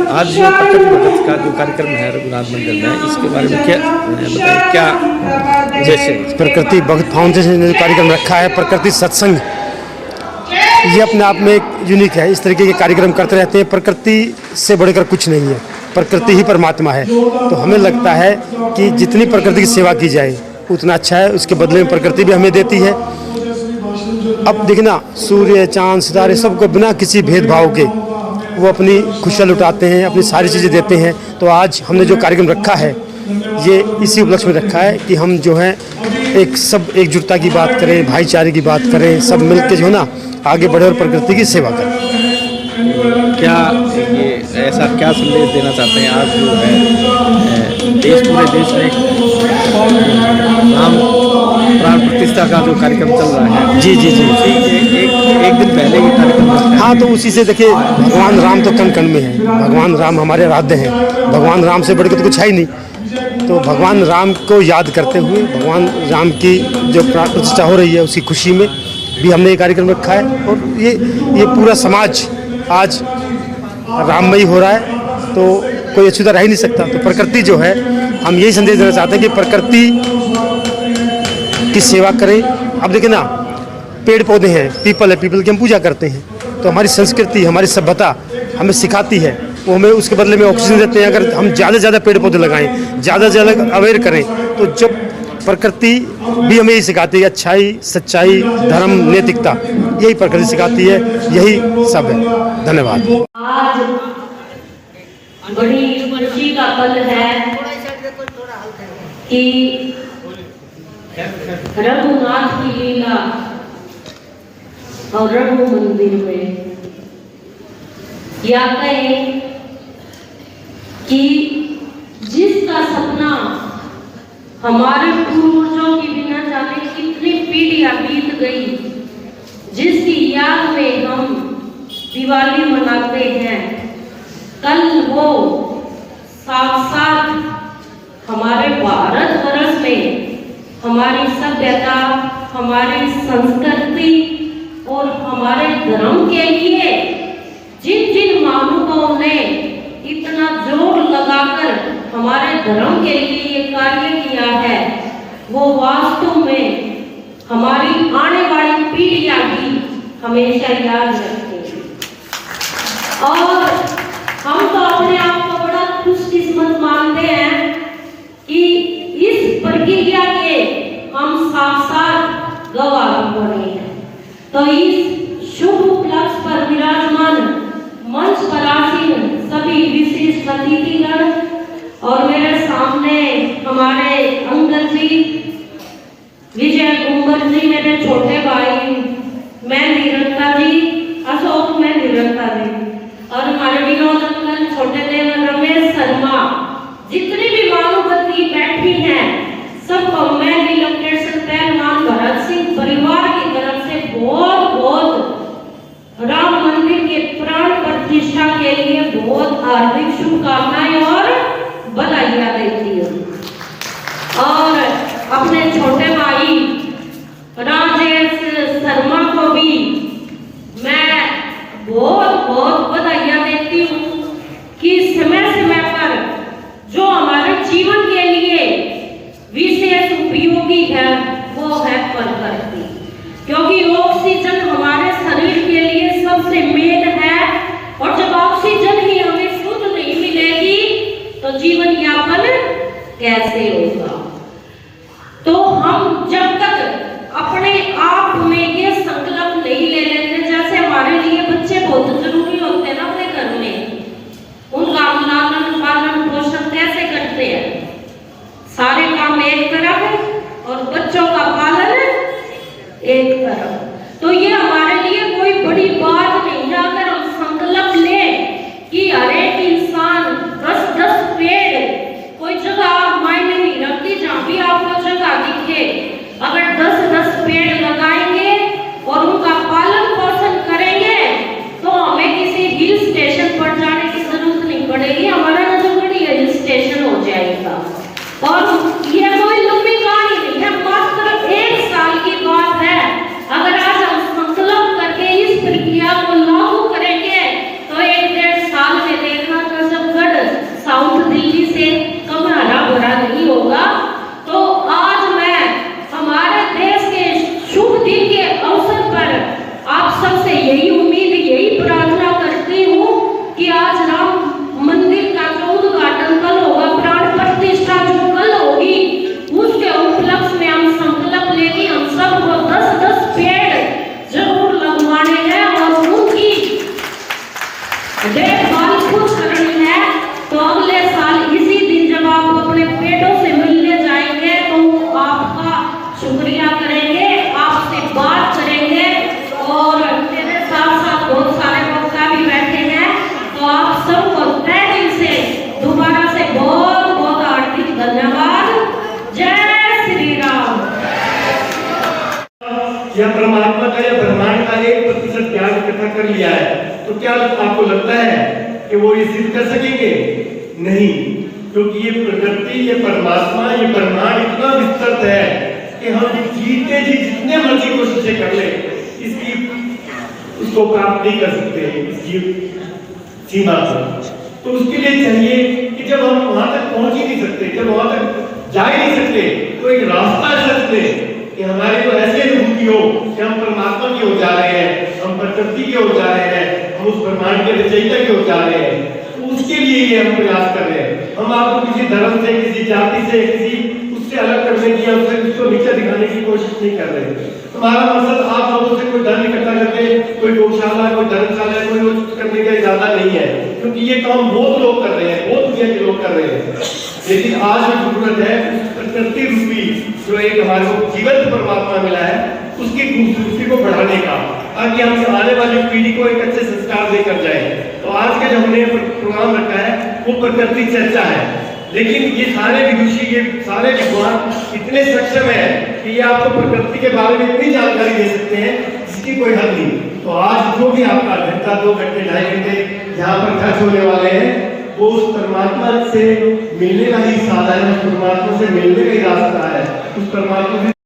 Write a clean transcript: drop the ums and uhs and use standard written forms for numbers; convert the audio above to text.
आज जो प्रकट भगत का जो कार्यक्रम है रघुनाथ मंदिर में, इसके बारे में क्या बताएं, क्या जैसे प्रकृति भगत फाउंडेशन ने जो कार्यक्रम रखा है प्रकृति सत्संग, ये अपने आप में एक यूनिक है। इस तरीके के कार्यक्रम करते रहते हैं। प्रकृति से बढ़कर कुछ नहीं है, प्रकृति ही परमात्मा है। तो हमें लगता है कि जितनी प्रकृति की सेवा की जाए उतना अच्छा है। उसके बदले में प्रकृति भी हमें देती है। अब देखना, सूर्य चांद सितारे सबको बिना किसी भेदभाव के वो अपनी खुशियाँ लुटाते हैं, अपनी सारी चीज़ें देते हैं। तो आज हमने जो कार्यक्रम रखा है ये इसी उपलक्ष्य में रखा है कि हम जो है सब एकजुटता की बात करें, भाईचारे की बात करें, सब मिलकर जो है ना आगे बढ़े और प्रकृति की सेवा करें। क्या ये ऐसा क्या संदेश देना चाहते हैं? आज जो है देश, पूरे देश में राम प्राण प्रतिष्ठा का जो कार्यक्रम चल रहा है, जी जी जी, एक दिन पहले ये कार्यक्रम है। हाँ, तो उसी से देखिए, भगवान राम तो कण कण में है। भगवान राम हमारे आराध्य हैं। भगवान राम से बढ़कर तो कुछ है ही नहीं। तो भगवान राम को याद करते हुए भगवान राम की जो प्राण प्रतिष्ठा हो रही है उसकी खुशी में भी हमने ये कार्यक्रम रखा है। और ये पूरा समाज आज राममयी हो रहा है, तो कोई अछूता रह ही नहीं सकता। तो प्रकृति जो है, हम यही संदेश देना चाहते हैं कि प्रकृति की सेवा करें। अब देखिए ना, पेड़ पौधे हैं, पीपल है, पीपल की हम पूजा करते हैं। तो हमारी संस्कृति, हमारी सभ्यता हमें सिखाती है, वो हमें उसके बदले में ऑक्सीजन देते हैं। अगर हम ज़्यादा से ज़्यादा पेड़ पौधे लगाएं, ज़्यादा से ज़्यादा अवेयर करें, तो जब प्रकृति भी हमें यही सिखाती है, अच्छाई, सच्चाई, धर्म, नैतिकता, यही प्रकृति सिखाती है। यही सब है। धन्यवाद। आज बड़ी खुशी का पल है कि रघुनाथ की लीला और रघु मंदिर में, या कहें कि जिसका सपना हमारे पूर्वजों की बिना जाने कितनी पीढ़ियां बीत गई, जिसकी याद में हम दिवाली मनाते हैं, कल वो साक्षात हमारे भारतवर्ष में हमारी सभ्यता, हमारी संस्कृति और हमारे धर्म के लिए जिन जिन महानुभावों ने इतना जोर लगाकर हमारे धर्म के लिए ये कार्य किया है, वो वास्तव में हमारी आने वाली पीढ़ियां भी हमेशा याद रखेंगी। और हम तो अपने आप को बड़ा खुशकिस्मत मानते हैं कि इस प्रक्रिया के हम साक्षात गवाह बने हैं। तो इस शुभ उपलक्ष्य पर विराजमान मंच पर आसीन सभी विशिष्ट अतिथिगण और मेरे सामने हमारे अंकल जी, विजय कुंवर जी, मेरे छोटे भाई मेहंदी रत्ता जी, अशोक मेहंदी रत्ता जी, और हमारे विनोद अंकल, छोटे देव, रमेश शर्मा, जितनी भी महानुभावी बैठी हैं, सबको मेहंदी लोकेशन पहलवान भरत सिंह परिवार की तरफ से बहुत बहुत राम मंदिर के प्राण प्रतिष्ठा के लिए बहुत हार्दिक शुभकामनाएं और बधाइयां देती हूँ। और अपने छोटे भाई राजेश शर्मा को भी मैं बहुत बहुत बधाइयां देती हूँ कि समय समय पर जो हमारे जीवन के लिए विशेष उपयोगी है वो है प्रकृति, क्योंकि ऑक्सीजन हमारे शरीर के लिए सबसे मेन है। और जब ऑक्सीजन ही हमें शुद्ध नहीं मिलेगी तो जीवन यापन कैसे होगा? तो हम जब तक अपने आप में ये संकल्प नहीं ले लेते, जैसे हमारे लिए बच्चे बहुत जरूरी होते हैं ना अपने घर में, उनका लालन पालन पोषण कैसे करते हैं, सारे काम एक तरफ और बच्चों का पालन एक तरफ। तो ये हमारे लिए कोई बड़ी बात नहीं है अगर हम संकल्प लें कि हर एक इंसान 10-10 पेड़, कोई जगह मायने नहीं रखती, जहाँ भी आपको जगह दिखे, अगर 10-10 पेड़ लगाएंगे और उनका पालन पोषण करेंगे तो हमें किसी हिल स्टेशन पर जाने की जरूरत नहीं पड़ेगी, हमारा नजबड़ी हिल स्टेशन हो जाएगा। और ये कोई लंबी कहानी नहीं है, मात्र 1 साल की बात है। अगर आज हम संकल्प करके इस प्रक्रिया को लागू करेंगे तो एक देखभाल खुद करनी है, तो अगले साल इसी दिन जब आप अपने पेटों से मिलने जाएंगे तो वो आपका शुक्रिया करेंगे, आपसे बात करेंगे। और मेरे साथ साथ बहुत सारे वक्ता भी बैठे हैं, तो आप सबको तहे दिल से दोबारा से बहुत बहुत हार्दिक धन्यवाद। जय श्री राम। या परमात्मा का या ब्रह्मांड का 1% ज्ञान इकट्ठा कर लिया है, तो क्या आपको लगता है कि वो ये सिद्ध कर सकेंगे? नहीं, क्योंकि ये प्रकृति, ये परमात्मा, ये ब्रह्मांड इतना विस्तृत है कि हम जीते जी जितने मर्जी कोशिशें कर ले, इसकी उसको प्राप्त नहीं कर सकते इसकी सीमा पर। तो उसके लिए चाहिए कि जब हम वहां तक पहुंच ही नहीं सकते, जब वहां तक जा ही नहीं सकते, तो एक रास्ता ऐसा चुने कि हमारे को ऐसे अनुभूति हो कि हम परमात्मा की ओर जा रहे हैं, हम प्रकृति की ओर जा रहे हैं, हम उस ब्रह्मांड के रचयिता की ओर जा रहे हैं। तो उसके लिए ये हम प्रयास कर रहे हैं। हम आपको किसी धर्म से, किसी जाति से, किसी उससे अलग करने की या उसको नीचे दिखाने की कोशिश नहीं कर रहे। हमारा मकसद आप लोगों से कोई धन इकट्ठा करके कोई गौशाला, कोई धर्मशाला, कोई करने का इरादा नहीं है, क्योंकि ये काम बहुत लोग कर रहे हैं, बहुत दुनिया के लोग कर रहे हैं। लेकिन आज जो जरूरत है प्रकृति रूपी जो एक हमारे को जीवंत परमात्मा मिला है, उसकी खूबसूरती को बढ़ाने का, ताकि हम आने वाली पीढ़ी को एक अच्छे संस्कार देकर जाए। तो आज का जो हमने प्रोग्राम रखा है वो प्रकृति चर्चा है। लेकिन ये सारे विदुषी, ये सारे विद्वान इतने सक्षम है कि ये आपको प्रकृति के बारे में इतनी जानकारी दे सकते हैं जिसकी कोई हद नहीं। तो आज जो भी आपका घंटा, 2 घंटे, 2.5 घंटे यहाँ पर खर्च होने वाले हैं, वो उस परमात्मा से मिलने का ही साधन है, उस परमात्मा से मिलने का ही रास्ता है, उस परमात्मा से